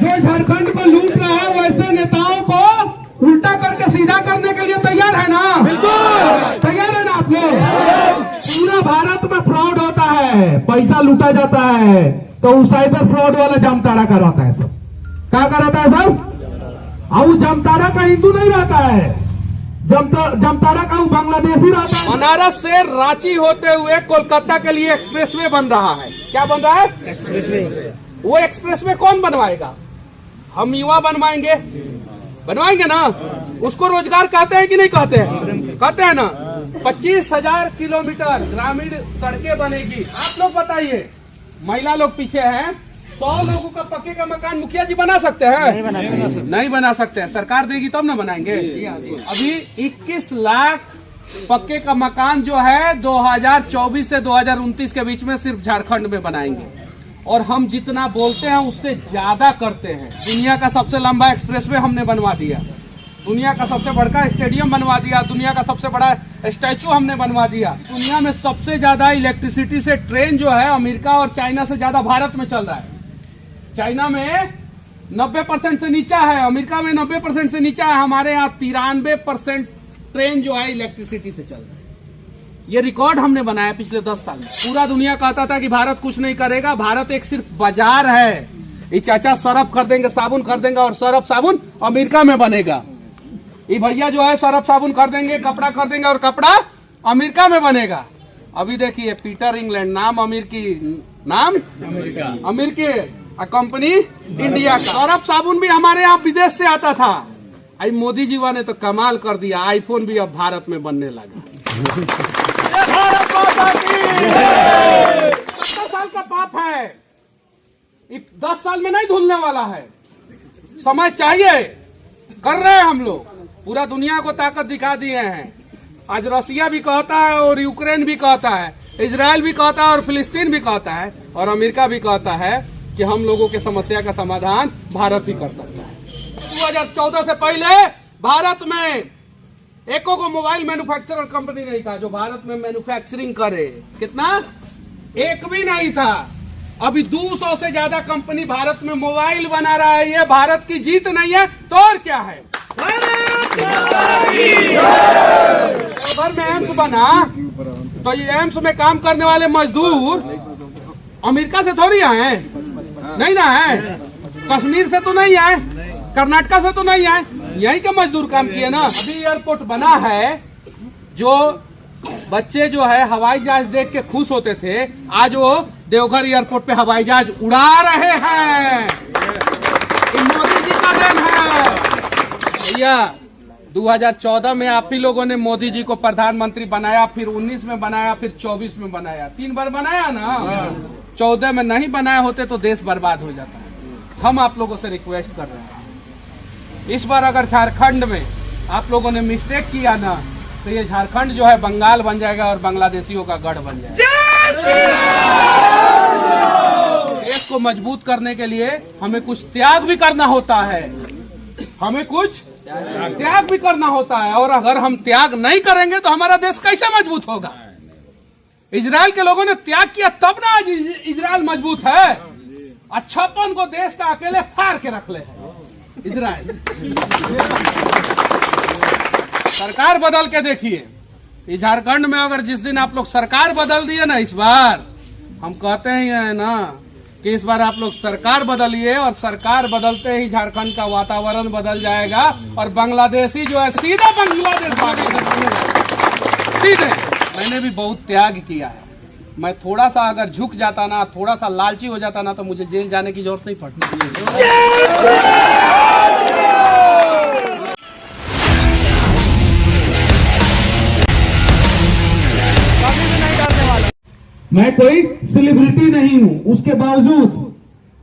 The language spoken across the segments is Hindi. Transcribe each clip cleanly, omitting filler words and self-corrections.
जो झारखंड को लूट रहा है वैसे नेताओं को उल्टा करके सीधा करने के लिए तैयार है ना? बिल्कुल तैयार है ना आप लोग? पूरा भारत में फ्रॉड होता है, पैसा लूटा जाता है, तो वो साइबर फ्रॉड वाला जामताड़ा कराता है सब। क्या कराता है सब? और वो जामताड़ा का हिंदू नहीं रहता है, जामताड़ा का वो बांग्लादेशी रहता है। बनारस से रांची होते हुए कोलकाता के लिए एक्सप्रेसवे बन रहा है। क्या बन रहा है? एक्सप्रेसवे। वो एक्सप्रेसवे कौन बनवाएगा? हम युवा बनवाएंगे, बनवाएंगे ना। उसको रोजगार कहते हैं कि नहीं कहते हैं? कहते हैं ना। 25,000 किलोमीटर ग्रामीण सड़कें बनेगी। आप लोग बताइए, महिला लोग पीछे हैं, 100 लोगों का पक्के का मकान मुखिया जी बना सकते हैं? नहीं बना सकते हैं। सरकार देगी तब ना बनाएंगे। अभी 21 लाख पक्के का मकान जो है 2024 से 2029 के बीच में सिर्फ झारखंड में बनाएंगे। और हम जितना बोलते हैं उससे ज्यादा करते हैं। दुनिया का सबसे लंबा एक्सप्रेसवे हमने बनवा दिया, दुनिया का सबसे बड़ा स्टेडियम बनवा दिया, दुनिया का सबसे बड़ा स्टैचू हमने बनवा दिया। दुनिया में सबसे ज्यादा इलेक्ट्रिसिटी से ट्रेन जो है अमेरिका और चाइना से ज्यादा भारत में चल रहा है। चाइना में 90% से नीचा है, अमेरिका में 90% से नीचा है, हमारे यहाँ 93% ट्रेन जो है इलेक्ट्रिसिटी से चल रहा है। ये रिकॉर्ड हमने बनाया पिछले 10 साल में। पूरा दुनिया कहता था कि भारत कुछ नहीं करेगा, भारत एक सिर्फ बाजार है। ये चाचा सरफ कर देंगे, साबुन कर देंगे, और सरफ साबुन अमेरिका में बनेगा। ये भैया जो है सरफ साबुन कर देंगे, कपड़ा कर देंगे, और कपड़ा अमेरिका में बनेगा। अभी देखिए पीटर इंग्लैंड, नाम अमेरिकी, नाम अमेरिकी, कंपनी इंडिया का। सरफ साबुन भी हमारे यहाँ विदेश से आता था। आई मोदी जी ने तो कमाल कर दिया, आईफोन भी अब भारत में बनने लगा। 70 साल का पाप है, 10 साल में नहीं धुलने वाला है। समय चाहिए, कर रहे हैं हम लोग। पूरा दुनिया को ताकत दिखा दिए हैं। आज रसिया भी कहता है, और यूक्रेन भी कहता है, इजराइल भी कहता है, और फिलिस्तीन भी कहता है, और अमेरिका भी कहता है कि हम लोगों के समस्या का समाधान भारत ही कर सकता है। 2014 से पहले भारत में एको को मोबाइल मैन्युफैक्चरर कंपनी नहीं था जो भारत में मैन्युफैक्चरिंग करे। कितना? एक भी नहीं था। अभी 200 से ज्यादा कंपनी भारत में मोबाइल बना रहा है। ये भारत की जीत नहीं है तो और क्या है? में एम्स बना तो ये एम्स में काम करने वाले मजदूर अमेरिका से थोड़ी आए, नहीं ना है, कश्मीर से तो नहीं आए, कर्नाटका से तो नहीं आए, यही के मजदूर काम किए ना। अभी एयरपोर्ट बना है, जो बच्चे जो है हवाई जहाज देख के खुश होते थे, आज वो देवघर एयरपोर्ट पे हवाई जहाज उड़ा रहे हैं। मोदी जी का देन है भैया। 2014 में आप ही लोगों ने मोदी जी को प्रधानमंत्री बनाया, फिर 19 में बनाया, फिर 24 में बनाया, 3 बार बनाया ना। 14 में नहीं बनाए होते तो देश बर्बाद हो जाता है। हम आप लोगों से रिक्वेस्ट कर रहे हैं, इस बार अगर झारखंड में आप लोगों ने मिस्टेक किया ना, तो ये झारखंड जो है बंगाल बन जाएगा और बांग्लादेशियों का गढ़ बन जाएगा। देश को मजबूत करने के लिए हमें कुछ त्याग भी करना होता है, हमें कुछ त्याग भी करना होता है। और अगर हम त्याग नहीं करेंगे तो हमारा देश कैसे मजबूत होगा? इजराइल के लोगों ने त्याग किया तब ना आज इजराइल मजबूत है। अच्छापन को देश का अकेले फाड़ के रख ले इजराइल। सरकार बदल के देखिए, झारखंड में अगर जिस दिन आप लोग सरकार बदल दिए ना, इस बार हम कहते हैं ना कि इस बार आप लोग सरकार बदलिए, और सरकार बदलते ही झारखंड का वातावरण बदल जाएगा और बांग्लादेशी जो है सीधा बांग्लादेश भागेगा सीधे। मैंने भी बहुत त्याग किया है। मैं थोड़ा सा अगर झुक जाता ना, थोड़ा सा लालची हो जाता ना, तो मुझे जेल जाने की जरूरत नहीं पड़ती। मैं कोई सेलिब्रिटी नहीं हूं, उसके बावजूद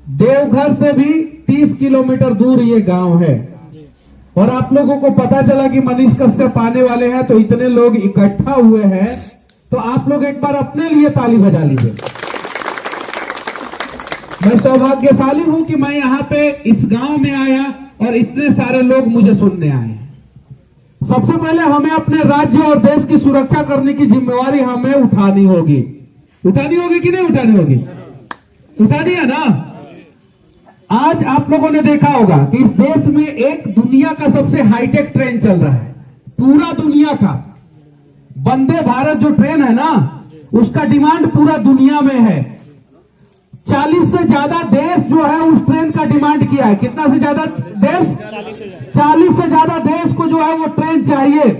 देवघर से भी 30 किलोमीटर दूर ये गांव है, और आप लोगों को पता चला कि मनीष कश्यप आने वाले हैं, तो इतने लोग इकट्ठा हुए हैं, तो आप लोग एक बार अपने लिए ताली बजा लीजिए। मैं सौभाग्यशाली हूं कि मैं यहाँ पे इस गांव में आया और इतने सारे लोग मुझे सुनने आए। सबसे पहले हमें अपने राज्य और देश की सुरक्षा करने की जिम्मेवारी हमें उठानी होगी। उठानी होगी कि नहीं उठानी होगी? उठानी है ना। आज आप लोगों ने देखा होगा कि इस देश में एक दुनिया का सबसे हाईटेक ट्रेन चल रहा है, पूरा दुनिया का वंदे भारत जो ट्रेन है ना, उसका डिमांड पूरा दुनिया में है। 40 से ज्यादा देश जो है उस ट्रेन का डिमांड किया है। कितना से ज्यादा देश? 40 से ज्यादा देश को जो है वो ट्रेन चाहिए।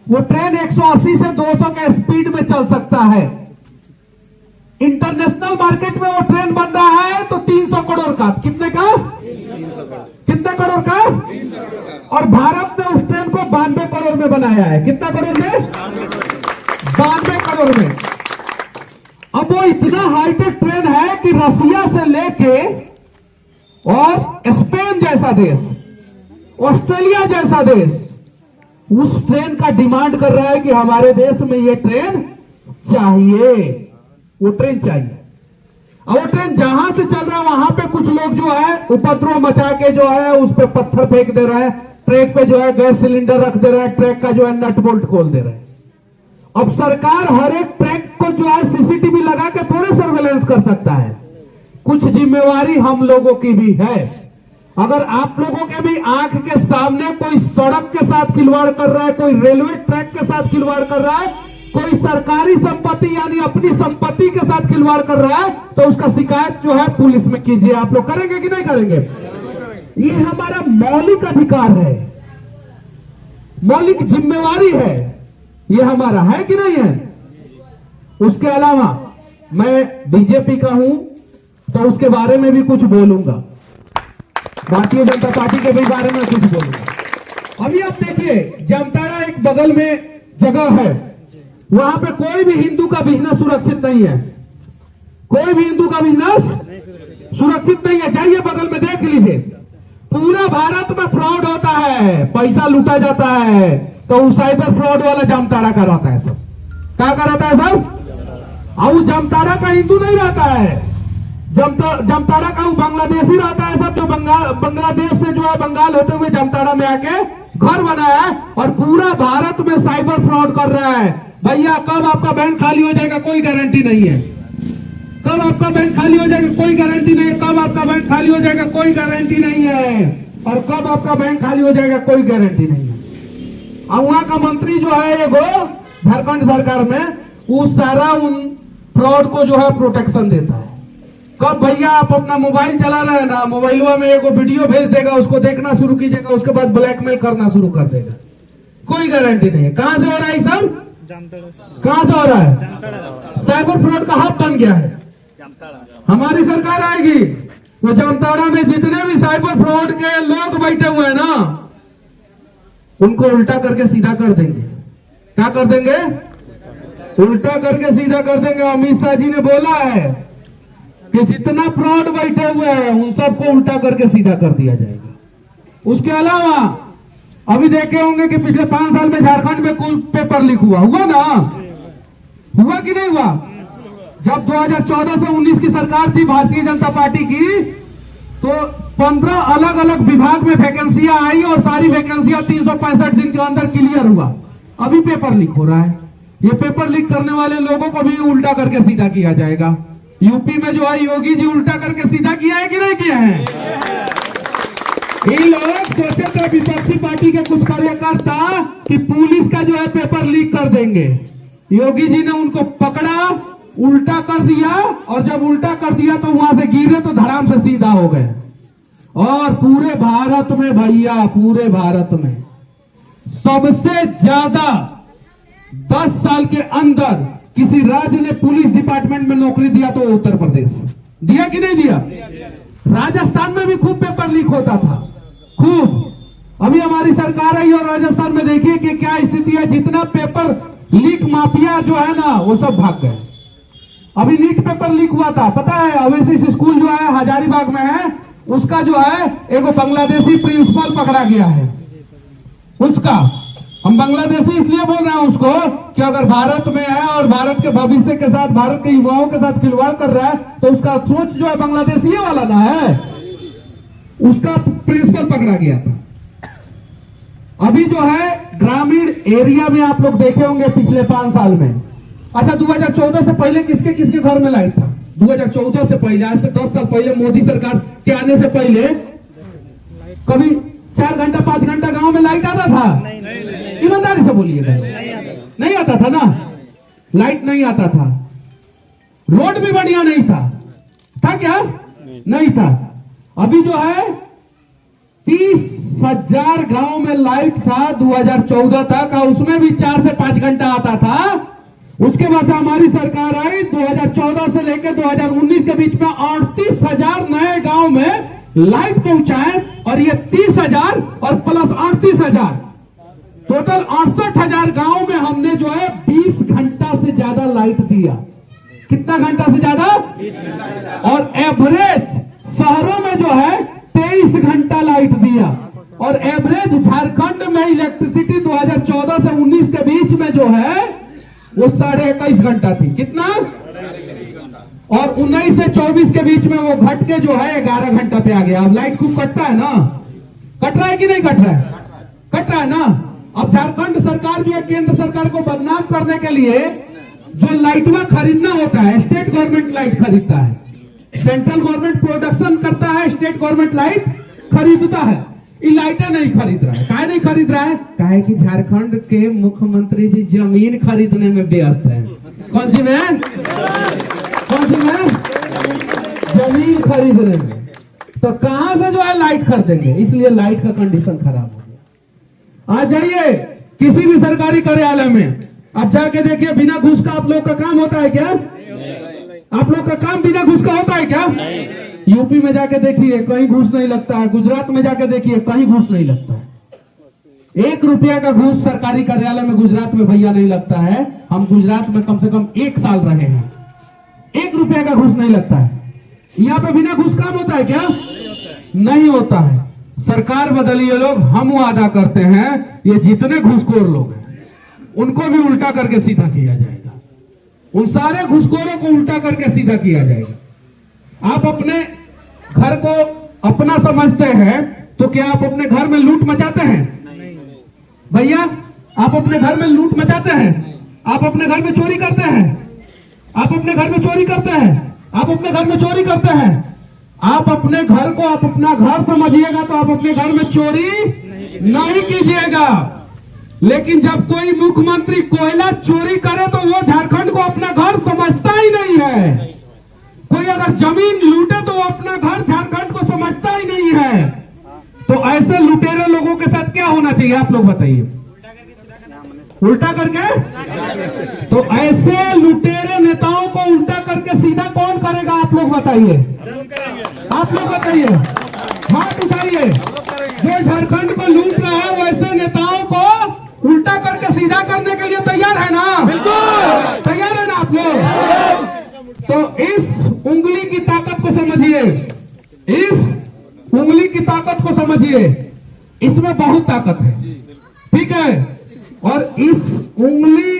वो ट्रेन 180 से 200 के स्पीड में चल सकता है। इंटरनेशनल मार्केट में वो ट्रेन बन रहा है तो 300 करोड़ का। कितने का? कितने करोड़ का? और भारत ने उस ट्रेन को 92 करोड़ में बनाया है। कितना करोड़ में? 92 करोड़ में। अब वो इतना हाईटेक ट्रेन है कि रसिया से लेके और स्पेन जैसा देश, ऑस्ट्रेलिया जैसा देश उस ट्रेन का डिमांड कर रहा है कि हमारे देश में ये ट्रेन चाहिए, वो ट्रेन चाहिए। और वो ट्रेन जहां से चल रहा है वहां पे कुछ लोग जो है उपद्रव मचा के जो है उस पे पत्थर फेंक दे रहे हैं, ट्रैक पे जो है गैस सिलेंडर रख दे रहे हैं, ट्रैक का जो है नट बोल्ट खोल दे रहे हैं। अब सरकार हर एक ट्रैक को जो है सीसीटीवी लगा के थोड़े सर्वेलेंस कर सकता है। कुछ जिम्मेवारी हम लोगों की भी है। अगर आप लोगों के भी आंख के सामने कोई सड़क के साथ खिलवाड़ कर रहा है, कोई रेलवे ट्रैक के साथ खिलवाड़ कर रहा है, कोई सरकारी संपत्ति यानी अपनी संपत्ति के साथ खिलवाड़ कर रहा है, तो उसका शिकायत जो है पुलिस में कीजिए। आप लोग करेंगे कि नहीं करेंगे? ये हमारा मौलिक अधिकार है, मौलिक जिम्मेवारी है, ये हमारा है कि नहीं है? उसके अलावा मैं बीजेपी का हूं तो उसके बारे में भी कुछ बोलूंगा, भारतीय जनता पार्टी के भी बारे में कुछ बोलूंगा। अभी आप देखिए, जामताड़ा एक बगल में जगह है, वहां पे कोई भी हिंदू का बिजनेस सुरक्षित नहीं है। कोई भी हिंदू का बिजनेस सुरक्षित नहीं है। जाइए बगल में देख लीजिए, पूरा भारत में फ्रॉड होता है, पैसा लूटा जाता है, तो वो साइबर फ्रॉड वाला जामताड़ा का रहता है सब। क्या का रहता है सब? और वो जामताड़ा का हिंदू नहीं रहता है, जामताड़ा का वो बांग्लादेशी रहता है सब, जो बांग्लादेश से जो है बंगाल होते हुए जामताड़ा में आके घर बनाया है और पूरा भारत में साइबर फ्रॉड कर रहा है। भैया कब आपका बैंक खाली हो जाएगा कोई गारंटी नहीं है। कब आपका बैंक खाली हो जाएगा कोई गारंटी नहीं है। कब आपका बैंक खाली हो जाएगा कोई गारंटी नहीं है। और कब आपका बैंक खाली हो जाएगा कोई गारंटी नहीं है। और वहां का मंत्री जो है एगो झारखंड सरकार में, वो सारा उन फ्रॉड को जो है प्रोटेक्शन देता है। कब भैया आप अपना मोबाइल चला रहे हैं ना, मोबाइलवा में एगो वीडियो भेज देगा, उसको देखना शुरू कीजिएगा, उसके बाद ब्लैकमेल करना शुरू कर देगा। कोई गारंटी नहीं है। कहां से हो रहा है सब? कहां से हो रहा है? साइबर फ्रॉड का हब बन गया है। हमारी सरकार आएगी, वो जामताड़ा में जितने भी साइबर फ्रॉड के लोग बैठे हुए हैं ना, उनको उल्टा करके सीधा कर देंगे। क्या कर देंगे? उल्टा करके सीधा कर देंगे। अमित शाह जी ने बोला है कि जितना फ्रॉड बैठे हुए हैं उन सबको उल्टा करके सीधा कर दिया जाएगा। उसके अलावा अभी देखे होंगे कि पिछले 5 साल में झारखंड में कुल पेपर लीक हुआ ना? हुआ कि नहीं हुआ? जब 2014 से 19 की सरकार थी भारतीय जनता पार्टी की, तो 15 अलग अलग विभाग में वैकेंसियां आई और सारी वैकेंसियां 365 दिन के अंदर क्लियर हुआ। अभी पेपर लीक हो रहा है। ये पेपर लीक करने वाले लोगों को भी उल्टा करके सीधा किया जाएगा। यूपी में जो है योगी जी उल्टा करके सीधा किया है कि नहीं किया है? ये लोग सोचे थे विपक्षी पार्टी के कुछ कार्यकर्ता कि पुलिस का जो है पेपर लीक कर देंगे। योगी जी ने उनको पकड़ा, उल्टा कर दिया, और जब उल्टा कर दिया तो वहां से गिरे तो धड़ाम से सीधा हो गए। और पूरे भारत में भैया, पूरे भारत में सबसे ज्यादा 10 साल के अंदर किसी राज्य ने पुलिस डिपार्टमेंट में नौकरी दिया तो उत्तर प्रदेश दिया कि नहीं दिया? राजस्थान में भी खूब पेपर लीक होता था, खूब। अभी हमारी सरकार आई और राजस्थान में देखिए कि क्या स्थिति है। जितना पेपर लीक माफिया जो है ना, वो सब भाग गए। अभी नीट पेपर लीक हुआ था, पता है? ओवेसिस स्कूल जो है हजारीबाग में है, उसका जो है एगो बांग्लादेशी प्रिंसिपल पकड़ा गया है। उसका हम बांग्लादेशी इसलिए बोल रहे हैं उसको कि अगर भारत में है और भारत के भविष्य के साथ, भारत के युवाओं के साथ खिलवाड़ कर रहा है, तो उसका सोच जो है बांग्लादेशी वाला ना है। उसका प्रिंसिपल पकड़ा गया था। अभी जो है ग्रामीण एरिया में आप लोग देखे होंगे पिछले 5 साल में। अच्छा, 2014 से पहले किसके किसके घर में लाइट था? 2014 से पहले, आज से 10 साल पहले मोदी सरकार के आने से पहले कभी 4 घंटा 5 घंटा गांव में लाइट आता था? ईमानदारी से बोलिएगा, नहीं आता था ना। लाइट नहीं आता था, रोड भी बढ़िया नहीं था क्या? नहीं था। अभी जो है 30,000 गांव में लाइट था 2014 तक, और उसमें भी 4 से 5 घंटा आता था। उसके बाद से हमारी सरकार आई, 2014 से लेकर 2019 के बीच में 38,000 नए गांव में लाइट पहुंचाए, और ये 30,000 और प्लस 38,000, टोटल 68,000 गांव में हमने जो है 20 घंटा से ज्यादा लाइट दिया। कितना घंटा से ज्यादा? और एवरेज शहरों में जो है 23 घंटा लाइट दिया, और एवरेज झारखंड में इलेक्ट्रिसिटी 2014 से 19 के बीच में जो है वो 21.5 घंटा थी। कितना? और 19 से 24 के बीच में वो घट के जो है 11 घंटा पे आ गया। अब लाइट खूब कटता है ना? कट रहा है कि नहीं कट रहा है? कट रहा है ना। अब झारखंड सरकार जो है केंद्र सरकार को बदनाम करने के लिए जो लाइट में खरीदना होता है, स्टेट गवर्नमेंट लाइट खरीदता है, सेंट्रल गवर्नमेंट प्रोडक्शन करता है, स्टेट गवर्नमेंट लाइट खरीदता है। ये लाइटें नहीं खरीद रहा है। काहे नहीं खरीद रहा है? काहे कि झारखंड के मुख्यमंत्री जी जमीन खरीदने में व्यस्त है। कौन सी में? कौन सी में? जमीन खरीदने में। तो कहां से जो है लाइट खरीदेंगे? इसलिए लाइट का कंडीशन खराब हो गया। आ जाइए किसी भी सरकारी कार्यालय में, आप जाके देखिए, बिना घूस का आप लोग का काम होता है क्या? आप लोग का काम बिना घूस का होता है क्या? यूपी में जाके देखिए, कहीं घूस नहीं लगता है। गुजरात में जाके देखिए, कहीं घूस नहीं लगता है। 1 रुपया का घूस सरकारी कार्यालय में गुजरात में भैया नहीं लगता है। हम गुजरात में कम से कम 1 साल रहे हैं, 1 रुपया का घूस नहीं लगता है। यहाँ पे बिना घूस काम होता है क्या? नहीं होता है। सरकार बदली है लोग, हम वादा करते हैं ये जितने घूसखोर लोग हैं उनको भी उल्टा करके सीधा किया जाएगा। उन सारे घूसखोरों को उल्टा करके सीधा किया जाएगा। आप अपने घर को अपना समझते हैं तो क्या आप अपने घर में लूट मचाते हैं? भैया, आप अपने घर में लूट मचाते हैं? आप अपने घर में चोरी करते हैं? आप अपने घर में चोरी करते हैं? आप अपने घर में चोरी करते हैं? आप अपने घर को आप अपना घर समझिएगा तो आप अपने घर में चोरी नहीं कीजिएगा। लेकिन जब कोई मुख्यमंत्री कोयला चोरी करे तो वो झारखंड को अपना घर समझता ही नहीं है। कोई अगर जमीन लूटे तो वो अपना घर झारखंड को समझता ही नहीं है। तो ऐसे लुटेरे लोगों के साथ क्या होना चाहिए आप लोग बताइए? उल्टा करके? तो ऐसे लुटेरे नेताओं को उल्टा करके सीधा कौन करेगा आप लोग बताइए? आप लोग बताइए, हाथ उठाइए। जो झारखंड को लूट रहा है वैसे नेताओं को उल्टा करके सीधा करने के लिए तैयार है ना? बिल्कुल तैयार है ना आप लोग? तो इस उंगली की ताकत को समझिए, इस उंगली की ताकत को समझिए। इसमें बहुत ताकत है, ठीक है? और इस उंगली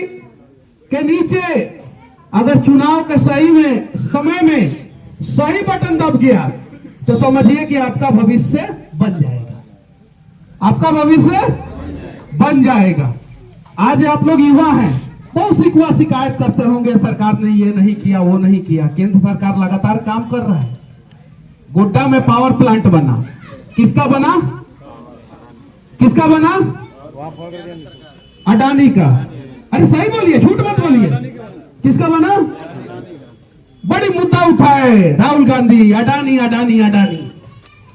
के नीचे अगर चुनाव के सही में समय में सही बटन दब गया तो समझिए कि आपका भविष्य बन जाएगा, आपका भविष्य बन जाएगा। आज आप लोग युवा हैं, बहुत शिकवा शिकायत करते होंगे सरकार ने ये नहीं किया वो नहीं किया। केंद्र सरकार लगातार काम कर रहा है। गोड्डा में पावर प्लांट बना, किसका बना? किसका बना? अडानी का। अरे सही बोलिए, झूठ मत बोलिए। किसका बना? बड़ी मुद्दा उठाए राहुल गांधी, अडानी अडानी अडानी।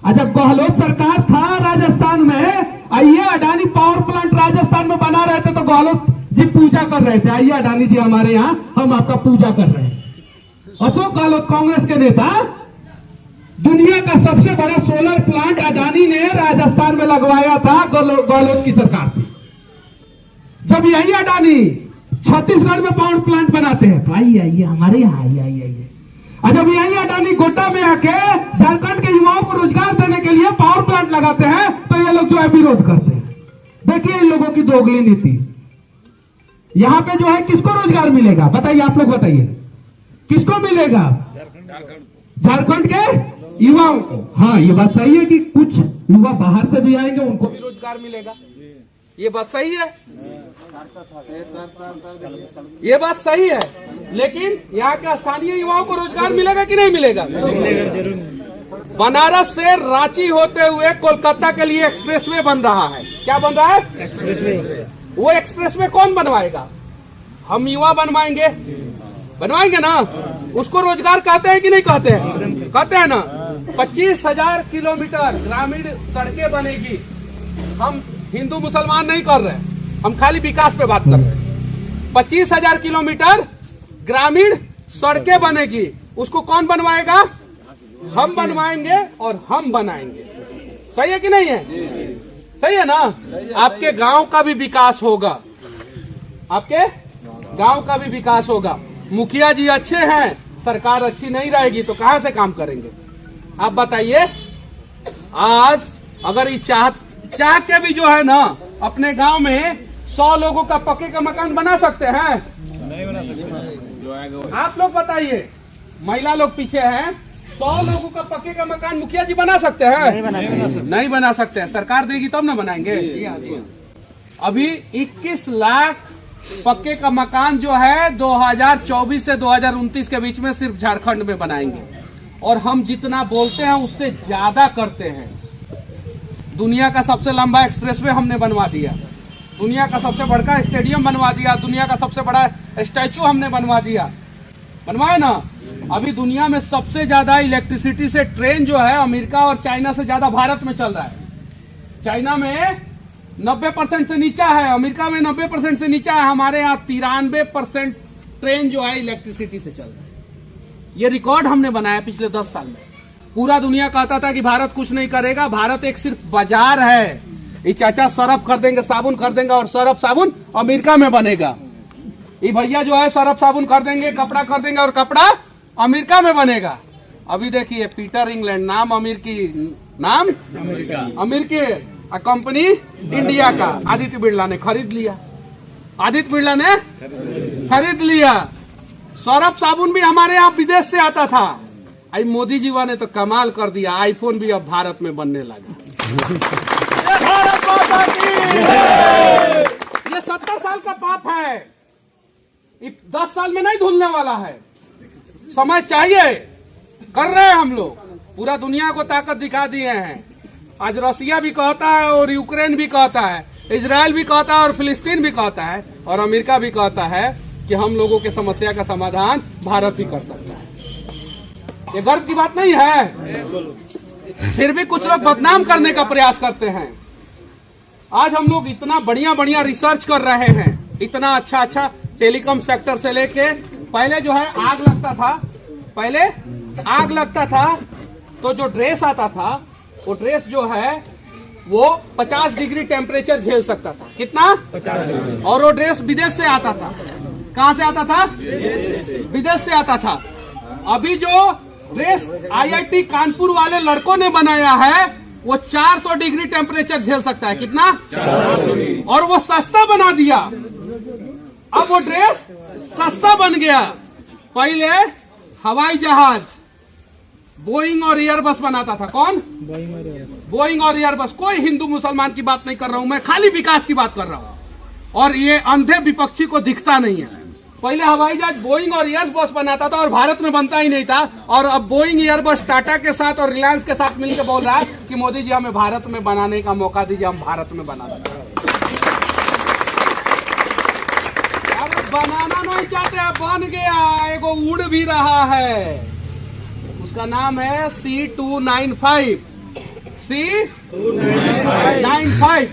जब गहलोत सरकार था राजस्थान में, आइए अडानी पावर प्लांट राजस्थान में बना रहे थे तो गहलोत जी पूजा कर रहे थे, आइए अडानी जी हमारे यहाँ, हम आपका पूजा कर रहे हैं। अशोक गहलोत कांग्रेस के नेता, दुनिया का सबसे बड़ा सोलर प्लांट अडानी ने राजस्थान में लगवाया था, गहलोत की सरकार थी। जब यही अडानी छत्तीसगढ़ में पावर प्लांट बनाते हैं तो आइए आइए हमारे यहाँ आइए आइए आइए। और जब यही अडानी गोड्डा में आके झारखंड के युवाओं को रोजगार देने के लिए पावर प्लांट लगाते हैं तो ये लोग जो है विरोध करते हैं। देखिए इन लोगों की दोगली नीति। यहाँ पे जो है किसको रोजगार मिलेगा बताइए? आप लोग बताइए, किसको मिलेगा? झारखंड के युवाओं को। हाँ, ये बात सही है कि कुछ युवा बाहर से भी आएंगे, उनको भी रोजगार मिलेगा। ये बात सही है। ये बात सही है, लेकिन यहाँ के स्थानीय युवाओं को रोजगार मिलेगा कि नहीं मिलेगा? बनारस से रांची होते हुए कोलकाता के लिए एक्सप्रेसवे बन रहा है। क्या बन रहा है? एक्सप्रेसवे। वो एक्सप्रेसवे कौन बनवाएगा? हम युवा बनवाएंगे, बनवाएंगे ना। उसको रोजगार कहते हैं कि नहीं कहते हैं? कहते हैं ना। 25,000 किलोमीटर ग्रामीण सड़कें बनेगी। हम हिंदू मुसलमान नहीं कर रहे, हम खाली विकास पे बात कर रहे हैं। 25,000 किलोमीटर ग्रामीण सड़कें बनेगी, उसको कौन बनवाएगा? हम बनवाएंगे और हम बनाएंगे। सही है कि नहीं है? सही है ना। आपके गांव का भी विकास होगा, आपके गांव का भी विकास होगा। मुखिया जी अच्छे हैं, सरकार अच्छी नहीं रहेगी तो कहां से काम करेंगे? आप बताइए। आज अगर ये चाह के भी जो है ना अपने गांव में 100 लोगों का पक्के का मकान बना सकते हैं? नहीं बना सकते। आप लोग बताइए, महिला लोग पीछे हैं, 100 लोगों का पक्के का मकान मुखिया जी बना सकते हैं? नहीं बना सकते हैं। सरकार देगी तब ना बनाएंगे। अभी 21 लाख पक्के का मकान जो है 2024 से 2029 के बीच में सिर्फ झारखंड में बनाएंगे, और हम जितना बोलते हैं उससे ज्यादा करते हैं। दुनिया का सबसे लंबा एक्सप्रेसवे हमने बनवा दिया, दुनिया का सबसे बड़ा स्टेडियम बनवा दिया, दुनिया का सबसे बड़ा स्टैचू हमने बनवा दिया। बनवाए ना। अभी दुनिया में सबसे ज्यादा इलेक्ट्रिसिटी से ट्रेन जो है अमेरिका और चाइना से ज्यादा भारत में चल रहा है। चाइना में 90% से नीचा है, अमेरिका में 90% से नीचा है, हमारे यहाँ 93% ट्रेन जो है इलेक्ट्रिसिटी से चल रहा है। ये रिकॉर्ड हमने बनाया पिछले 10 साल में। पूरा दुनिया कहता था कि भारत कुछ नहीं करेगा, भारत एक सिर्फ बाजार है। ये चाचा सरफ खरीदेंगे, साबुन खरीदेंगे और सरफ साबुन अमेरिका में बनेगा। ये भैया जो है सरफ साबुन खरीदेंगे, कपड़ा खरीदेंगे और कपड़ा अमेरिका में बनेगा। अभी देखिए पीटर इंग्लैंड, नाम अमेरिकी, नाम अमेरिकी, कंपनी इंडिया का। आदित्य बिरला ने खरीद लिया, आदित्य बिरला ने खरीद लिया। सरफ साबुन भी हमारे यहाँ विदेश से आता था। आई मोदी जी ने तो कमाल कर दिया, आईफोन भी अब भारत में बनने लगा। भारत माता की। ये 70 साल का पाप है, 10 साल में नहीं धुलने वाला है। समय चाहिए, कर रहे हैं हम लोग। पूरा दुनिया को ताकत दिखा दिए हैं। आज रसिया भी कहता है और यूक्रेन भी कहता है, इजराइल भी कहता है और फिलिस्तीन भी कहता है, और अमेरिका भी कहता है कि हम लोगों के समस्या का समाधान भारत ही कर सकता है। ये गर्व की बात नहीं है? फिर भी कुछ लोग बदनाम करने का प्रयास करते हैं। आज हम लोग इतना बढ़िया बढ़िया रिसर्च कर रहे हैं, इतना अच्छा टेलीकॉम सेक्टर से लेके, पहले जो है आग लगता था, पहले आग लगता था तो जो ड्रेस आता था वो ड्रेस जो है वो 50 डिग्री टेम्परेचर झेल सकता था। कितना? 50 डिग्री। और वो ड्रेस विदेश से आता था। कहां से आता था? विदेश से आता था। अभी जो ड्रेस IIT कानपुर वाले लड़कों ने बनाया है वो 400 डिग्री टेम्परेचर झेल सकता है। कितना? 400। और वो सस्ता बना दिया। अब वो ड्रेस सस्ता बन गया। पहले हवाई जहाज बोइंग और एयरबस बनाता था। कौन? बोइंग और एयरबस। कोई हिंदू मुसलमान की बात नहीं कर रहा हूं मैं, खाली विकास की बात कर रहा हूं। और ये अंधे विपक्षी को दिखता नहीं है। पहले हवाई जहाज बोइंग और एयरबस बनाता था और भारत में बनता ही नहीं था, और अब बोइंग एयरबस टाटा के साथ और रिलायंस के साथ मिलकर बोल रहा है कि मोदी जी हमें भारत में बनाने का मौका दीजिए, हम भारत में बना देंगे। बनाना नहीं चाहते, बन गया। एगो उड़ भी रहा है, उसका नाम है C295।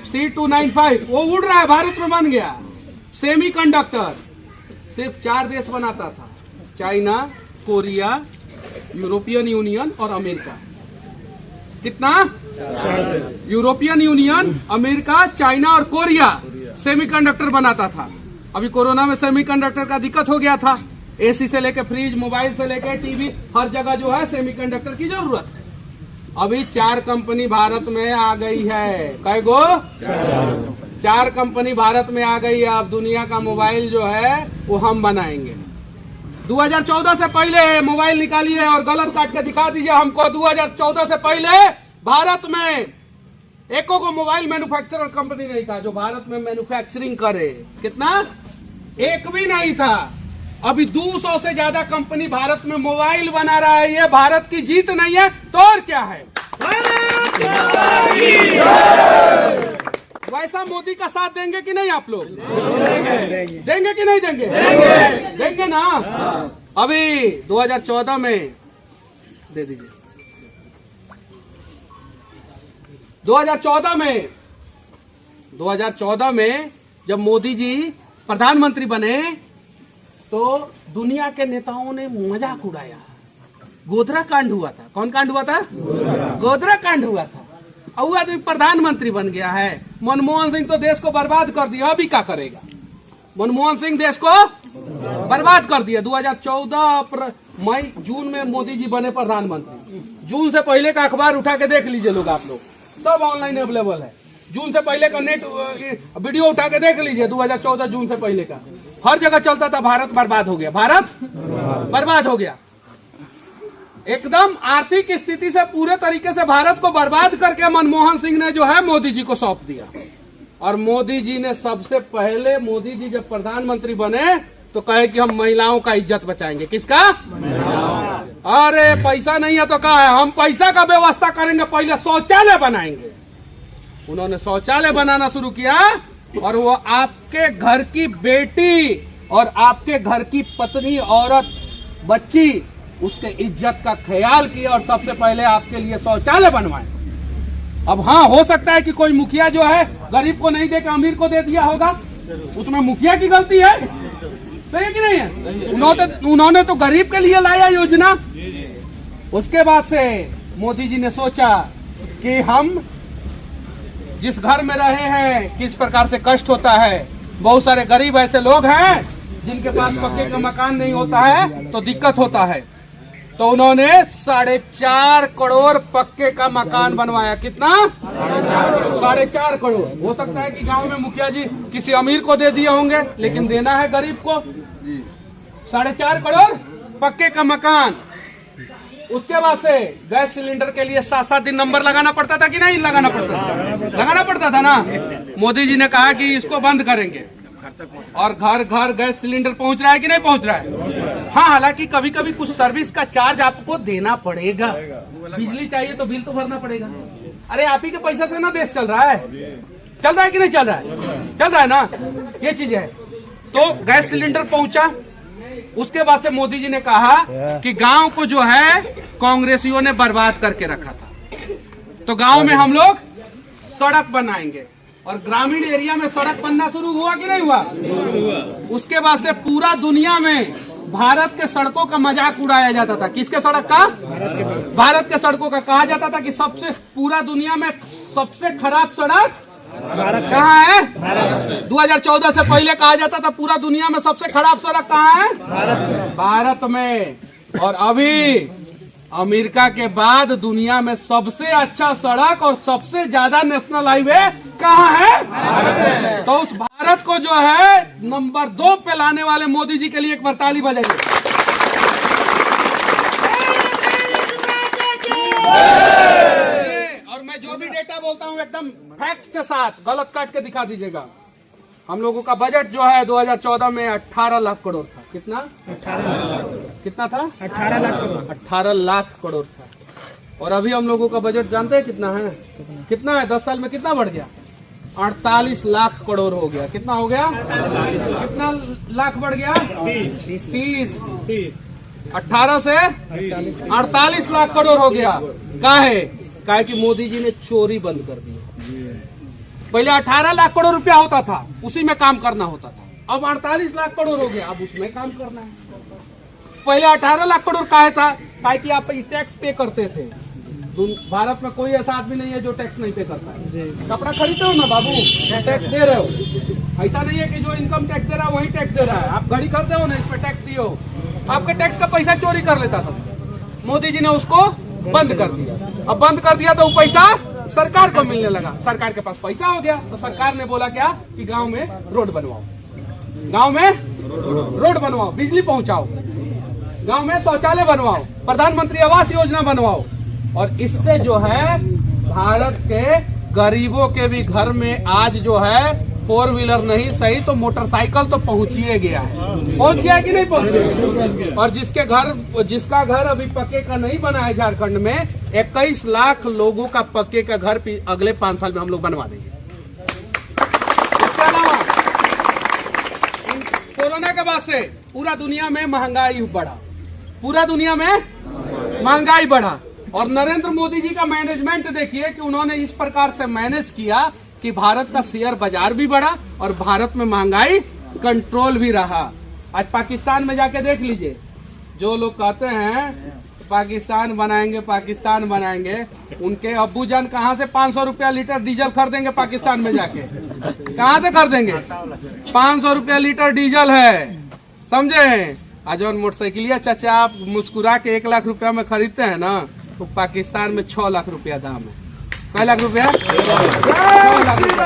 C295 वो उड़ रहा है, भारत में बन गया। सेमीकंडक्टर सिर्फ 4 देश बनाता था, चाइना, कोरिया, यूरोपियन यूनियन और अमेरिका। कितना? 4 यूरोपियन यूनियन, अमेरिका, चाइना और कोरिया सेमीकंडक्टर बनाता था। अभी कोरोना में सेमीकंडक्टर का दिक्कत हो गया था। एसी से लेके फ्रिज, मोबाइल से लेके टीवी, हर जगह जो है सेमीकंडक्टर की जरूरत है। अभी 4 कंपनी भारत में आ गई है। कै गो? 4 कंपनी भारत में आ गई है। अब दुनिया का मोबाइल जो है वो हम बनाएंगे। 2014 से पहले मोबाइल निकालिए और गलत काट के दिखा दीजिए हमको। 2014 से पहले भारत में एको को मोबाइल मैन्युफैक्चरर कंपनी नहीं था जो भारत में मैन्युफैक्चरिंग करे। कितना? एक भी नहीं था। अभी 200 से ज्यादा कंपनी भारत में मोबाइल बना रहा है। ये भारत की जीत नहीं है तो और क्या है? वैसा मोदी का साथ देंगे कि नहीं आप लोग? देंगे कि नहीं देंगे? देंगे ना। अभी 2014 में दे दीजिए। 2014 में जब मोदी जी प्रधानमंत्री बने तो दुनिया के नेताओं ने मजाक उड़ाया। गोधरा कांड हुआ था। कौन कांड हुआ था? गोधरा कांड हुआ था। अब वो आदमी प्रधानमंत्री बन गया है। मनमोहन सिंह तो देश को बर्बाद कर दिया। अभी क्या करेगा? मनमोहन सिंह देश को बर्बाद कर दिया। 2014 मई जून में मोदी जी बने प्रधानमंत्री। जून से पहले का अखबार उठा के देख लीजिए लोग, आप लोग सब ऑनलाइन अवेलेबल है। जून से पहले का नेट वीडियो उठा के देख लीजिए। 2014 जून से पहले का हर जगह चलता था भारत बर्बाद हो गया, भारत बर्बाद हो गया। एकदम आर्थिक स्थिति से पूरे तरीके से भारत को बर्बाद करके मनमोहन सिंह ने जो है मोदी जी को सौंप दिया। और मोदी जी ने सबसे पहले, मोदी जी जब प्रधानमंत्री बने तो कहे कि हम महिलाओं का इज्जत बचाएंगे। किसका? अरे पैसा नहीं है तो क्या है, हम पैसा का व्यवस्था करेंगे, पहले शौचालय बनाएंगे। उन्होंने शौचालय बनाना शुरू किया और वो आपके घर की बेटी और आपके घर की पत्नी, औरत, बच्ची, उसके इज्जत का ख्याल किया और सबसे पहले आपके लिए शौचालय बनवाए। अब हाँ, हो सकता है कि कोई मुखिया जो है गरीब को नहीं देकर अमीर को दे दिया होगा, उसमें मुखिया की गलती है, सही है कि नहीं है? उन्होंने तो गरीब के लिए लाया योजना। उसके बाद से मोदी जी ने सोचा कि हम जिस घर में रहे हैं किस प्रकार से कष्ट होता है। बहुत सारे गरीब ऐसे लोग हैं जिनके पास पक्के का मकान नहीं होता है तो दिक्कत होता है। तो उन्होंने 4.5 करोड़ पक्के का मकान बनवाया। कितना? 4.5 करोड़। हो सकता है कि गांव में मुखिया जी किसी अमीर को दे दिए होंगे, लेकिन देना है गरीब को। 4.5 करोड़ पक्के का मकान। उसके बाद से गैस सिलेंडर के लिए 7-7 दिन नंबर लगाना पड़ता था कि नहीं लगाना पड़ता था? लगाना पड़ता था ना। मोदी जी ने कहा कि इसको बंद करेंगे और घर घर गैस सिलेंडर पहुंच रहा है कि नहीं पहुंच रहा है? हाँ, हालांकि कभी कभी कुछ सर्विस का चार्ज आपको देना पड़ेगा। बिजली चाहिए तो बिल तो भरना पड़ेगा। अरे आप ही के पैसे से ना देश चल रहा है। चल रहा है कि नहीं चल रहा है? चल रहा है ना। ये चीज है। तो गैस सिलेंडर पहुंचा। उसके बाद से मोदी जी ने कहा कि गांव को जो है कांग्रेसियों ने बर्बाद करके रखा था, तो गांव में हम लोग सड़क बनाएंगे। और ग्रामीण एरिया में सड़क बनना शुरू हुआ कि नहीं हुआ? उसके बाद से पूरा दुनिया में भारत के सड़कों का मजाक उड़ाया जाता था। किसके सड़क का? भारत के सड़कों का। कहा जाता था कि सबसे, पूरा दुनिया में सबसे खराब सड़क कहाँ है? 2014 से पहले कहा जाता था पूरा दुनिया में सबसे खराब सड़क कहाँ है? भारत में। और अभी अमेरिका के बाद दुनिया में सबसे अच्छा सड़क और सबसे ज्यादा नेशनल हाईवे कहाँ है? तो उस भारत को जो है नंबर 2 पे लाने वाले मोदी जी के लिए एक बार ताली बजाइए। और मैं जो भी डेटा बोलता हूँ एकदम फैक्ट के साथ, गलत काट के दिखा दीजिएगा। हम लोगों का बजट जो है 2014 में 18 लाख करोड़ था। कितना? 18 कितना था? 18 लाख करोड़। 18 लाख करोड़ था। और अभी हम लोगों का बजट जानते हैं कितना है? कितना है? 10 साल में कितना बढ़ गया? 48 लाख करोड़ हो गया। कितना हो गया? कितना लाख बढ़ गया? 30। 18 से 48 लाख करोड़ हो गया। काहे कि मोदी जी ने चोरी बंद कर दी। पहले 18 लाख करोड़ रुपया होता था, उसी में काम करना होता था। अब 48 लाख करोड़ हो गया, अब उसमें काम करना है। पहले 18 लाख करोड़ काहे था? काहे कि आप टैक्स पे करते थे। भारत में कोई ऐसा आदमी नहीं है जो टैक्स नहीं पे करता है। कपड़ा खरीदते हो ना बाबू, टैक्स दे रहे हो। ऐसा नहीं है कि जो इनकम टैक्स दे रहा है वही टैक्स दे रहा है। आप गाड़ी खरीदते हो ना, इस पे टैक्स दिए हो। आपके टैक्स का पैसा चोरी कर लेता था। मोदी जी ने उसको बंद कर दिया। अब बंद कर दिया तो वो पैसा सरकार को मिलने लगा। सरकार के पास पैसा हो गया तो सरकार ने बोला क्या कि गांव में रोड बनवाओ, गांव में रोड बनवाओ, बिजली पहुंचाओ, गांव में शौचालय बनवाओ, प्रधानमंत्री आवास योजना बनवाओ। और इससे जो है भारत के गरीबों के भी घर में आज जो है 4 व्हीलर नहीं सही तो मोटरसाइकिल तो पहुंचिए गया है। पहुंच गया कि नहीं पहुंच गया? और जिसका घर अभी पक्के का नहीं बना है झारखंड में 21 लाख लोगों का पक्के का घर अगले 5 साल में हम लोग बनवा देंगे। इसके अलावा कोरोना के बाद से पूरा दुनिया में महंगाई बढ़ा, पूरा दुनिया में महंगाई बढ़ा और नरेंद्र मोदी जी का मैनेजमेंट देखिए कि उन्होंने इस प्रकार से मैनेज किया कि भारत का शेयर बाजार भी बढ़ा और भारत में महंगाई कंट्रोल भी रहा। आज पाकिस्तान में जाके देख लीजिए, जो लोग कहते हैं पाकिस्तान बनाएंगे, उनके अब्बूजान कहाँ से 500 रुपया लीटर डीजल खरीदेंगे? पाकिस्तान में जाके कहाँ से खरीदेंगे? 500 रुपया लीटर डीजल है, समझे? आज और मोटरसाइकिलिया चाचा आप मुस्कुरा के 1 लाख रुपया में खरीदते हैं ना, तो पाकिस्तान में 6 लाख रुपया दाम है। कै लाख रुपया? 6 लाख रुपया,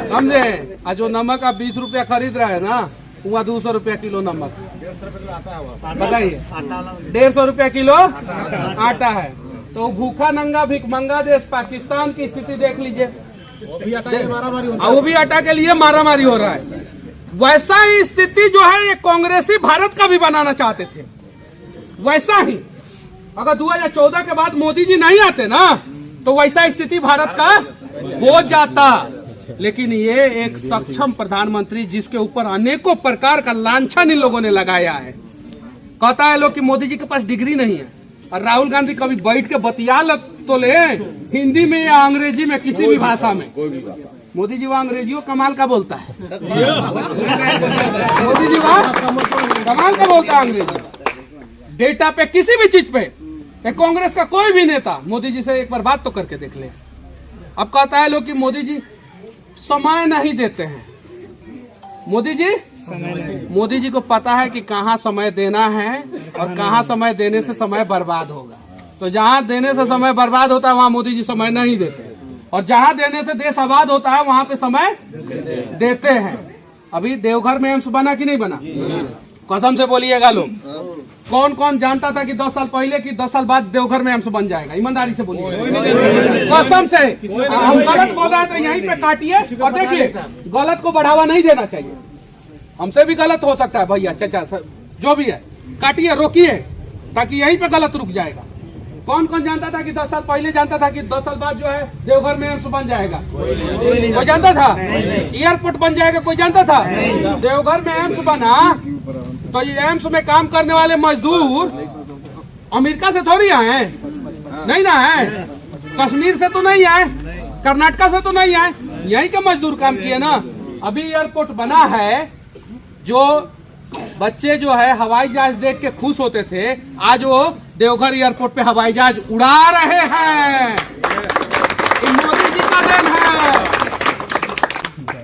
समझे? आज जो नमक आप 20 रुपया खरीद रहे हैं ना, वहाँ 200 रुपया किलो नमक, बताइए 150 रुपया किलो आटा है। तो भूखा नंगा भिखमंगा देश पाकिस्तान की स्थिति देख लीजिए, वो भी आटा के लिए मारामारी हो रहा है। वैसा ही स्थिति जो है ये कांग्रेसी भारत का भी बनाना चाहते थे, वैसा ही। अगर 2014 के बाद मोदी जी नहीं आते ना तो वैसा स्थिति भारत का हो जाता। लेकिन ये एक सक्षम प्रधानमंत्री जिसके ऊपर अनेकों प्रकार का लांछन इन लोगों ने लगाया है। कहता है लोग कि मोदी जी के पास डिग्री नहीं है, और राहुल गांधी कभी बैठ के बतिया तो ले हिंदी में या अंग्रेजी में, किसी भी भाषा में। मोदी जी वहाँ अंग्रेजियों कमाल का बोलता है, मोदी जी वहाँ कमाल का बोलता है अंग्रेजी। डेटा पे किसी भी चीज पे कांग्रेस का कोई भी नेता मोदी जी से एक बार बात तो करके देख ले। अब कहता है लोग कि मोदी जी समय नहीं देते हैं। मोदी जी को पता है कि कहाँ समय देना है और कहाँ समय देने से समय बर्बाद होगा। तो जहाँ देने से समय बर्बाद होता है वहाँ मोदी जी समय नहीं देते, और जहाँ देने से देश आबाद होता है वहाँ पे समय देते हैं। अभी देवघर में एम्स बना कि नहीं बना? कसम से बोलिएगा लोग, कौन कौन जानता था कि 10 साल पहले कि 10 साल बाद देवघर में एम्स बन जाएगा? ईमानदारी से बोलिए, कसम से। हम गलत बोल रहे हैं तो यहीं पे काटिए और देखिए, गलत को बढ़ावा नहीं देना चाहिए। हमसे भी गलत हो सकता है भैया चाचा, जो भी है, काटिए, रोकिए, ताकि यहीं पे गलत रुक जाएगा। कौन कौन जानता था कि 10 साल पहले जानता था कि 10 साल बाद जो है देवघर में एम्स बन जाएगा? कोई जानता था? एयरपोर्ट बन जाएगा, कोई जानता था? देवघर में एम्स बना तो ये एम्स में काम करने वाले मजदूर अमेरिका से थोड़ी आए, नहीं ना है, कश्मीर से तो नहीं आए, कर्नाटका से तो नहीं आए, यहीं के मजदूर काम किए ना। अभी एयरपोर्ट बना है, जो बच्चे जो है हवाई जहाज देख के खुश होते थे, आज वो देवघर एयरपोर्ट पे हवाई जहाज उड़ा रहे हैं। मोदी जी का देन है।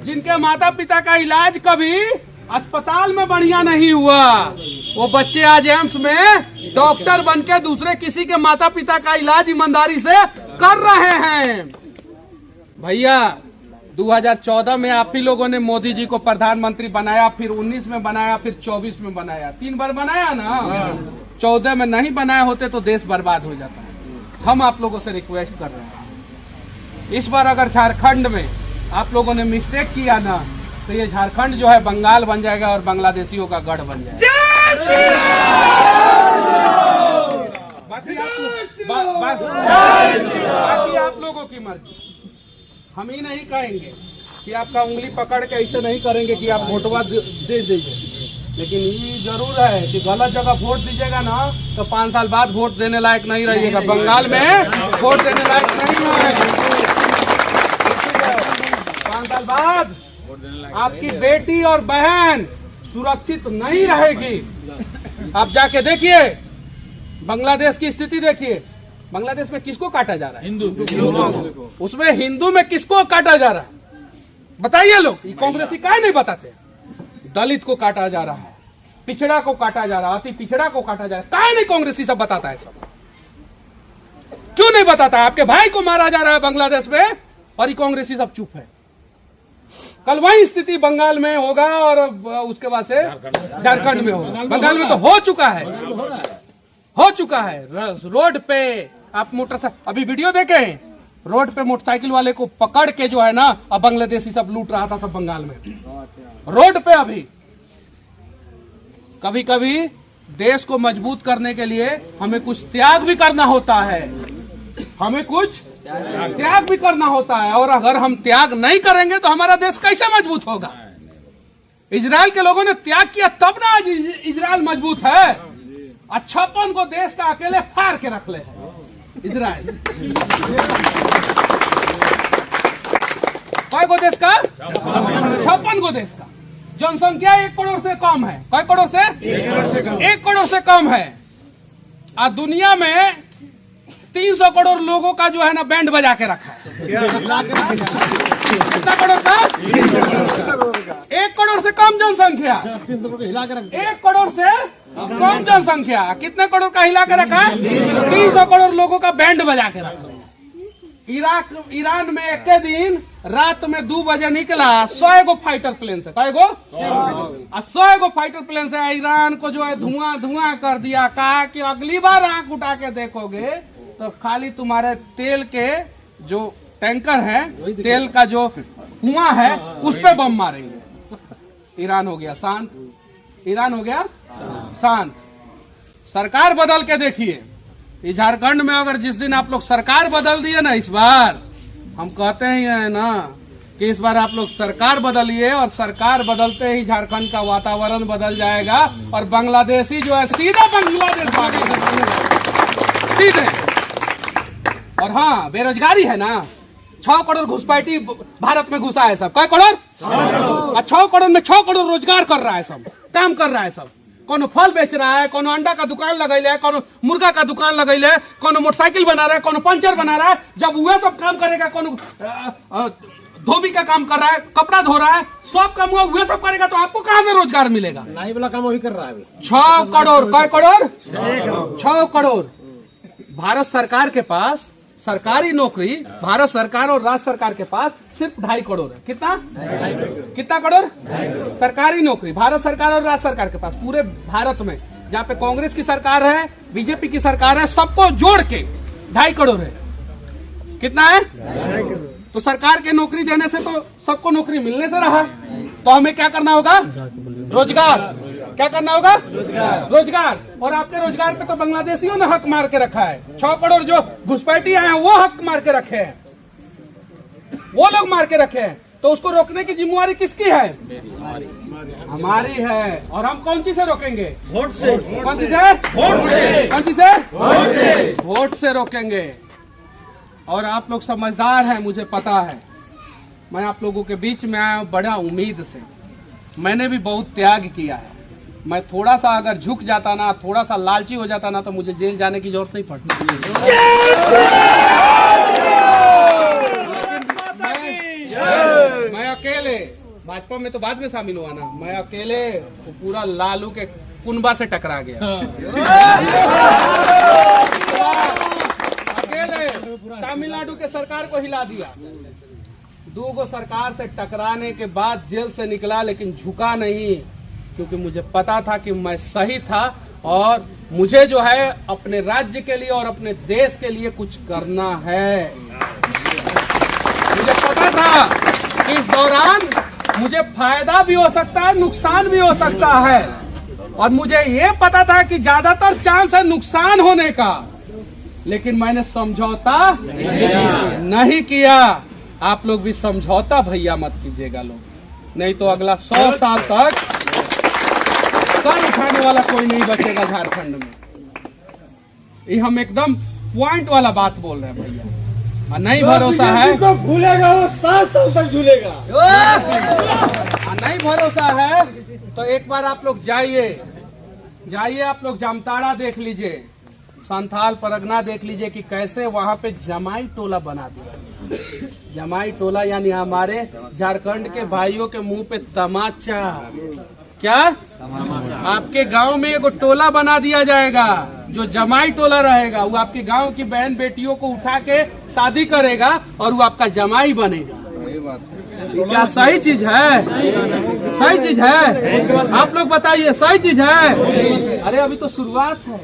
जिनके माता पिता का इलाज कभी अस्पताल में बढ़िया नहीं हुआ, वो बच्चे आज एम्स में डॉक्टर बनके दूसरे किसी के माता पिता का इलाज ईमानदारी से कर रहे हैं। भैया 2014 में आप ही लोगों ने मोदी जी को प्रधानमंत्री बनाया, फिर 19 में बनाया, फिर 24 में बनाया, 3 बार बनाया ना। 14 में नहीं बनाए होते तो देश बर्बाद हो जाता है। हम आप लोगों से रिक्वेस्ट कर रहे हैं, इस बार अगर झारखंड में आप लोगों ने मिस्टेक किया ना तो ये झारखंड जो है बंगाल बन जाएगा और बांग्लादेशियों का गढ़ बन जाएगा। बाकी आप लोगों की मर्जी, हम ही नहीं कहेंगे कि आपका उंगली पकड़ के ऐसे नहीं करेंगे कि आप वोटवा दे दीजिए, लेकिन ये जरूर है कि गलत जगह वोट दीजिएगा ना तो 5 साल बाद वोट देने लायक नहीं रहिएगा। बंगाल में वोट देने लायक नहीं है। 5 साल बाद आपकी बेटी और बहन सुरक्षित नहीं रहेगी। आप जाके देखिए बांग्लादेश की स्थिति, देखिए बांग्लादेश में किसको काटा जा रहा है? हिंदू। उसमें हिंदू में किसको काटा जा रहा है बताइए लोग? कांग्रेसी काहे नहीं बताते? दलित को काटा जा रहा है, पिछड़ा को काटा जा रहा है, अति पिछड़ा को काटा जा रहा है, काहे नहीं कांग्रेसी सब बताता है? सब क्यों नहीं बताता है? आपके भाई को मारा जा रहा है बांग्लादेश में और ये कांग्रेसी सब चुप है। कल वही स्थिति बंगाल में होगा और उसके बाद से झारखंड में होगा। बंगाल में तो हो चुका है, हो चुका है। रोड पे आप मोटरसाइकिल, अभी वीडियो देखे रोड पे मोटरसाइकिल वाले को पकड़ के जो है ना, अब बांग्लादेशी सब लूट रहा था सब बंगाल में रोड पे। अभी कभी कभी देश को मजबूत करने के लिए हमें कुछ त्याग भी करना होता है, हमें कुछ त्याग भी करना होता है। और अगर हम त्याग नहीं करेंगे तो हमारा देश कैसे मजबूत होगा? इजराइल के लोगों ने त्याग किया तब ना आज इजराइल मजबूत है। 56 को देश का अकेले फाड़ के रख ले इजराइल। कई को देश का? 56 को देश का। जनसंख्या 1 करोड़ से कम है। कई करोड़ से? 1 करोड़ से कम है। आज दुनिया में 300 करोड़ लोगों का जो है ना बैंड बजा के रखा है। कितना करोड़ का? 1 करोड़ से कम जनसंख्या। 1 करोड़ से कम जनसंख्या कितने करोड़ का हिला के रखा है? 300 करोड़ लोगों का बैंड बजा के रखा है। ईरान में एक दिन रात में 2 बजे निकला 100 गो फाइटर प्लेन से। कई गो? 100 गो फाइटर प्लेन से ईरान को जो है धुआं धुआं कर दिया। कहा कि अगली बार आंख उठा के देखोगे तो खाली तुम्हारे तेल के जो टैंकर है, तेल का जो कुआं है उस पे बम मारेंगे। ईरान हो गया शांत। ईरान हो गया शांत। सरकार बदल के देखिए। इस झारखंड में अगर जिस दिन आप लोग सरकार बदल दिए ना, इस बार हम कहते ही हैं ना कि इस बार आप लोग सरकार बदलिए, और सरकार बदलते ही झारखंड का वातावरण बदल जाएगा और बांग्लादेशी जो है सीधा बांग्लादेश भागेगा सीधे। और हाँ, बेरोजगारी है ना, 6 करोड़ घुसपैठी भारत में घुसा है सब। कई करोड़? 6 करोड़ में 6 करोड़ रोजगार कर रहा है सब, काम कर रहा है सब। कोनो फल बेच रहा है, कोनो अंडा का दुकान लगैले है, कोनो मुर्गा का दुकान लगैले है, कोनो मोटरसाइकिल बना रहा है, कोनो पंचर बना रहा है। जब वह सब काम करेगा, कोनो धोबी का काम कर रहा है, कपड़ा धो रहा है, सब काम वह सब करेगा तो आपको कहां से रोजगार मिलेगा? नाई वाला काम वही कर रहा है। 6 करोड़। कई करोड़? 6 करोड़। भारत सरकार के पास सरकारी नौकरी, भारत सरकार और राज्य सरकार के पास सिर्फ 2.5 करोड़ है। कितना? कितना करोड़? सरकारी नौकरी भारत सरकार और राज्य सरकार के पास पूरे भारत में, जहाँ पे कांग्रेस की सरकार है, बीजेपी की सरकार है, सबको जोड़ के 2.5 करोड़ है। कितना है? तो सरकार के नौकरी देने से तो सबको नौकरी मिलने से रहा, तो हमें क्या करना होगा? रोजगार। क्या करना होगा? रोजगार। और आपके रोजगार पे तो बांग्लादेशियों ने हक मार के रखा है। 6 करोड़ जो घुसपैठी आए हैं वो हक मार के रखे हैं, वो लोग मार के रखे हैं। तो उसको रोकने की जिम्मेवारी किसकी है? हमारी है। और हम कौन सी से रोकेंगे? वोट से। कौन सी से? वोट से। कौन सी से? वोट से। वोट से रोकेंगे। और आप लोग समझदार हैं, मुझे पता है। मैं आप लोगों के बीच में आया हूं बड़ा उम्मीद से। मैंने भी बहुत त्याग किया है। मैं थोड़ा सा अगर झुक जाता ना, थोड़ा सा लालची हो जाता ना, तो मुझे जेल जाने की जरूरत नहीं पड़ती। मैं अकेले, भाजपा में तो बाद में शामिल हुआ ना, मैं अकेले पूरा लालू के कुनबा से टकरा गया। अकेले तमिलनाडु के सरकार को हिला दिया। 2 गो सरकार से टकराने के बाद जेल से निकला, लेकिन झुका नहीं, क्योंकि मुझे पता था कि मैं सही था और मुझे जो है अपने राज्य के लिए और अपने देश के लिए कुछ करना है। मुझे पता था कि इस दौरान मुझे फायदा भी हो सकता है, नुकसान भी हो सकता है, और मुझे ये पता था कि ज्यादातर चांस है नुकसान होने का, लेकिन मैंने समझौता नहीं किया। आप लोग भी समझौता भैया मत कीजिएगा लोग, नहीं तो अगला 100 साल तक सर उठाने वाला कोई नहीं बचेगा झारखंड में। ये हम एकदम पॉइंट वाला बात बोल रहे हैं भैया। और नहीं भरोसा है तो भूलेगा वो 7 साल तक झूलेगा। नहीं भरोसा है तो एक बार आप लोग जाइए आप लोग जामताड़ा देख लीजिए, संथाल परगना देख लीजिए कि कैसे वहां पे जमाई टोला बना दिया। जमाई टोला यानी हमारे झारखंड के भाइयों के मुंह पे तमाचा। क्या? आपके गांव में एगो टोला बना दिया जाएगा जो जमाई टोला रहेगा। वो आपके गांव की बहन बेटियों को उठा के शादी करेगा और वो आपका जमाई बनेगा। क्या सही चीज है? सही चीज है? आप लोग बताइए, सही चीज है? अरे अभी तो शुरुआत है,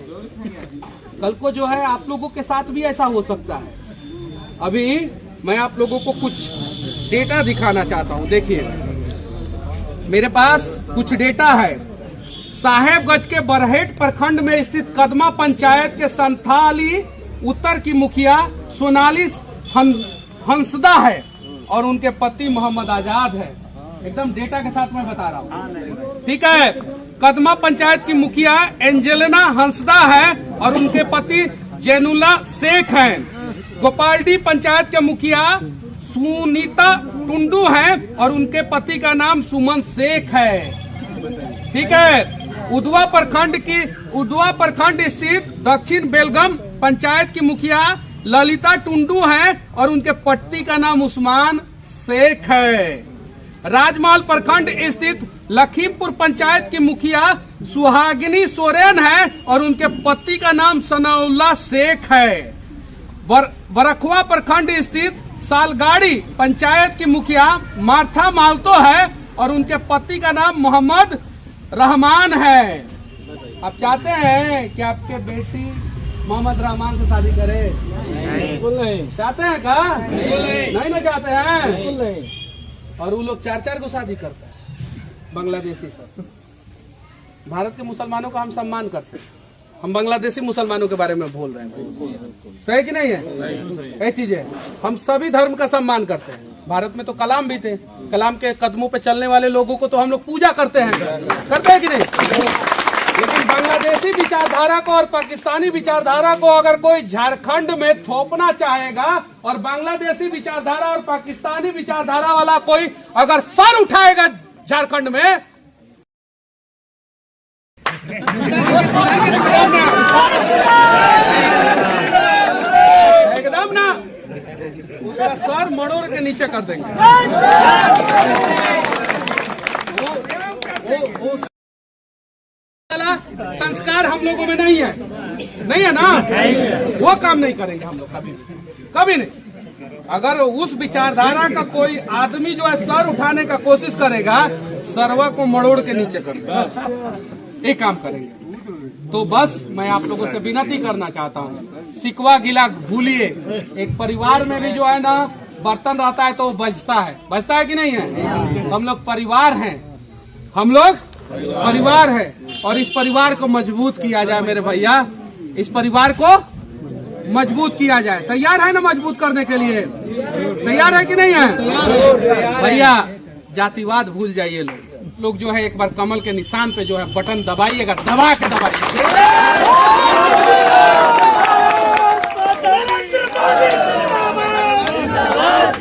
कल को जो है आप लोगों के साथ भी ऐसा हो सकता है। अभी मैं आप लोगों को कुछ डेटा दिखाना चाहता हूं। देखिए मेरे पास कुछ डेटा है। साहेबगंज के बरहेट प्रखंड में स्थित कदमा पंचायत के संथाली उत्तर की मुखिया सोनाली हंसदा है और उनके पति मोहम्मद आजाद है। एकदम डेटा के साथ मैं बता रहा हूँ, ठीक है। कदमा पंचायत की मुखिया एंजेलिना हंसदा है और उनके पति जैनुल्ला शेख हैं। गोपालडी पंचायत के मुखिया सुनीता टुंडू हैं और उनके पति का नाम सुमन शेख है, ठीक है। उधवा प्रखंड स्थित दक्षिण बेलगम पंचायत की मुखिया ललिता टुंडू हैं और उनके पति का नाम उस्मान शेख है। राजमहल प्रखंड स्थित लखीमपुर पंचायत की मुखिया सुहागिनी सोरेन है और उनके पति का नाम सनाउल्ला शेख है। बरखवा प्रखंड स्थित सालगाड़ी पंचायत की मुखिया मार्था मालतो है और उनके पति का नाम मोहम्मद रहमान है। आप चाहते हैं कि आपके बेटी मोहम्मद रहमान से शादी करे? बिल्कुल नहीं। चाहते हैं क्या? नहीं ना चाहते हैं? बिल्कुल नहीं। और वो लोग 4-4 को शादी करते हैं बांग्लादेशी से। भारत के मुसलमानों का हम सम्मान करते हैं, हम बांग्लादेशी मुसलमानों के बारे में बोल रहे हैं, सही कि नहीं है? ये चीजें हम सभी धर्म का सम्मान करते हैं। भारत में तो कलाम भी थे, कलाम के कदमों पे चलने वाले लोगों को तो हम लोग पूजा करते हैं कि नहीं? लेकिन बांग्लादेशी विचारधारा को और पाकिस्तानी विचारधारा को अगर कोई झारखंड में थोपना चाहेगा और बांग्लादेशी विचारधारा और पाकिस्तानी विचारधारा वाला कोई अगर सर उठाएगा झारखंड में, एकदम ना उसका सर मड़ोड़ के नीचे कर देंगे। वो संस्कार हम लोगों में नहीं है ना, वो काम नहीं करेंगे हम लोग कभी नहीं। अगर उस विचारधारा का कोई आदमी जो है सर उठाने का कोशिश करेगा, सरवा को मड़ोड़ के नीचे करेगा, ये काम करेंगे। तो बस मैं आप लोगों से विनती करना चाहता हूँ, सिकवा गिला भूलिए। एक परिवार में भी जो है ना बर्तन रहता है तो बजता है कि नहीं है? हम लोग परिवार हैं और इस परिवार को मजबूत किया जाए मेरे भैया, इस परिवार को मजबूत किया जाए। तैयार है ना मजबूत करने के लिए? तैयार है कि नहीं है भैया? जातिवाद भूल जाइए लोग जो है एक बार कमल के निशान पे जो है बटन दबाइएगा, दबा के दबाइए।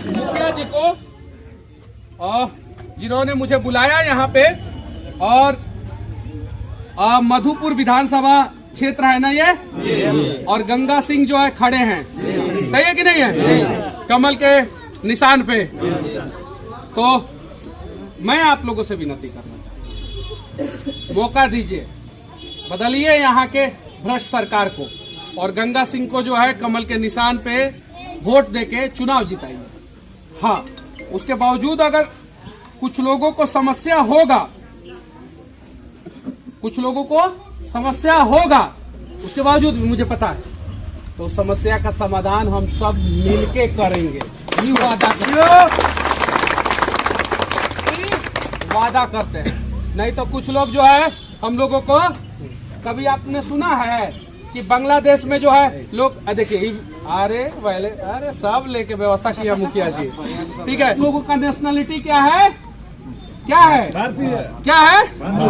मुखिया जी को जिन्होंने मुझे बुलाया यहाँ पे, और मधुपुर विधानसभा क्षेत्र है ना ये, और गंगा सिंह जो है खड़े हैं, सही है कि नहीं है? कमल के निशान पे। तो मैं आप लोगों से विनती करना चाहता हूं, मौका दीजिए, बदलिए यहाँ के भ्रष्ट सरकार को और गंगा सिंह को जो है कमल के निशान पे वोट देके चुनाव जिताइए। हाँ, उसके बावजूद अगर कुछ लोगों को समस्या होगा, उसके बावजूद भी मुझे पता है, तो समस्या का समाधान हम सब मिलके करेंगे। ये वादा करते हैं। नहीं तो कुछ लोग जो है हम लोगों को, कभी आपने सुना है कि बांग्लादेश में जो है लोग, देखिए अरे सब लेके व्यवस्था किया मुखिया जी, ठीक है। लोगों का नेशनलिटी क्या है? क्या है?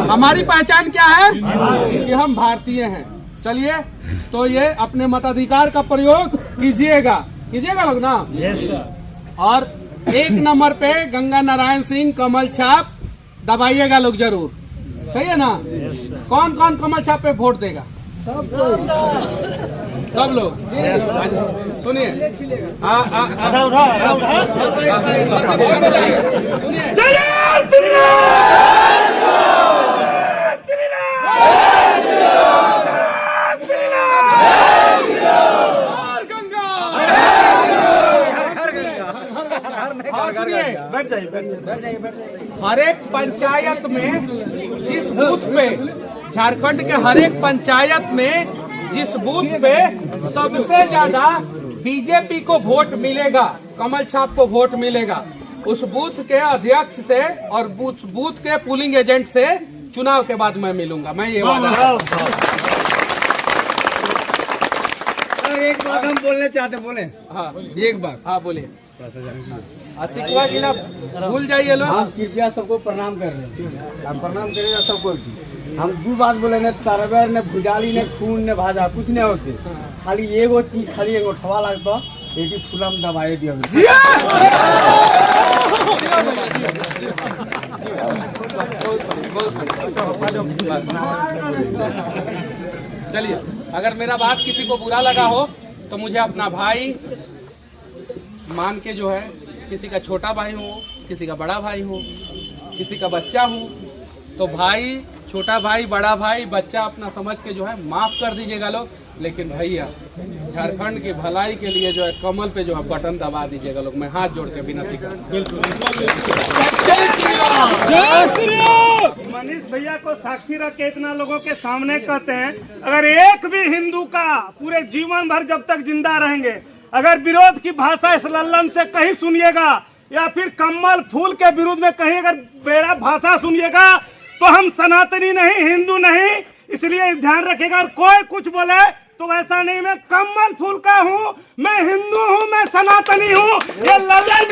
हमारी पहचान क्या है? कि हम भारतीय हैं। चलिए, तो ये अपने मताधिकार का प्रयोग कीजिएगा लोग ना। और 1 नंबर पे गंगा नारायण सिंह कमल छाप दबाइएगा लोग जरूर, सही है ना? कौन कौन कमल छाप पे वोट देगा? सब लोग सुनिए, हर एक पंचायत में जिस बूथ पे, झारखंड के हर एक पंचायत में जिस बूथ पे सबसे ज्यादा बीजेपी को वोट मिलेगा, कमल छाप को वोट मिलेगा, उस बूथ के अध्यक्ष से और बूथ के पोलिंग एजेंट से चुनाव के बाद मैं मिलूंगा, मैं ये वादा एक बात हम बोलने चाहते, बोले हाँ एक बात। हाँ बोलिए। सिकवा जिला भूल जाइए लोग। हम कृपया सबको प्रणाम कर रहे हैं, हम प्रणाम करेगा सबको। हम दो बात बोले, न तरबर न भुजाली न खून न भाजा कुछ नहीं होते, खाली एगो चीज, खाली एगो ठवा लगता एक फूलम दबाए दिया। चलिए, अगर मेरा बात किसी को बुरा लगा हो तो मुझे अपना भाई मान के जो है, किसी का छोटा भाई हो, किसी का बड़ा भाई हो, किसी का बच्चा हो, तो भाई, छोटा भाई, बड़ा भाई, बच्चा अपना समझ के जो है माफ कर दीजिएगा लोग। लेकिन भैया झारखंड की भलाई के लिए जो है कमल पे जो है बटन दबा दीजिएगा लोग। मैं हाथ जोड़ के विनती करता हूँ। मनीष भैया को साक्षी रख के इतना लोगों के सामने कहते हैं, अगर एक भी हिंदू का पूरे जीवन भर जब तक जिंदा रहेंगे, अगर विरोध की भाषा इस लल्लन से कहीं सुनिएगा या फिर कमल फूल के विरोध में कहीं अगर मेरा भाषा सुनिएगा तो हम सनातनी नहीं, हिंदू नहीं। इसलिए ध्यान रखिएगा, और कोई कुछ बोले तो वैसा नहीं, मैं कमल फूल का हूँ, मैं हिंदू हूँ, मैं सनातनी हूँ। ये लल्लन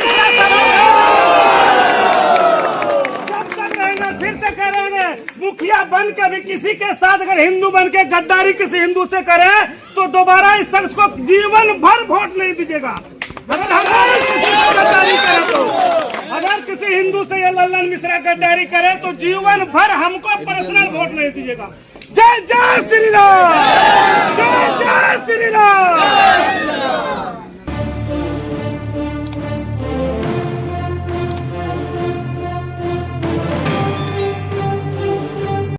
जब तक रहेंगे फिर से करेंगे। मुखिया बन के भी किसी के साथ अगर हिंदू बन के गद्दारी किसी हिंदू से करे तो दोबारा इस शख्स को जीवन भर वोट नहीं दीजिएगा। अगर हमारे किसी से गद्दारी करे तो, अगर किसी हिंदू से ये लल्लन मिश्रा गद्दारी करे तो जीवन भर हमको पर्सनल वोट नहीं दीजिएगा। जय जय श्री राम।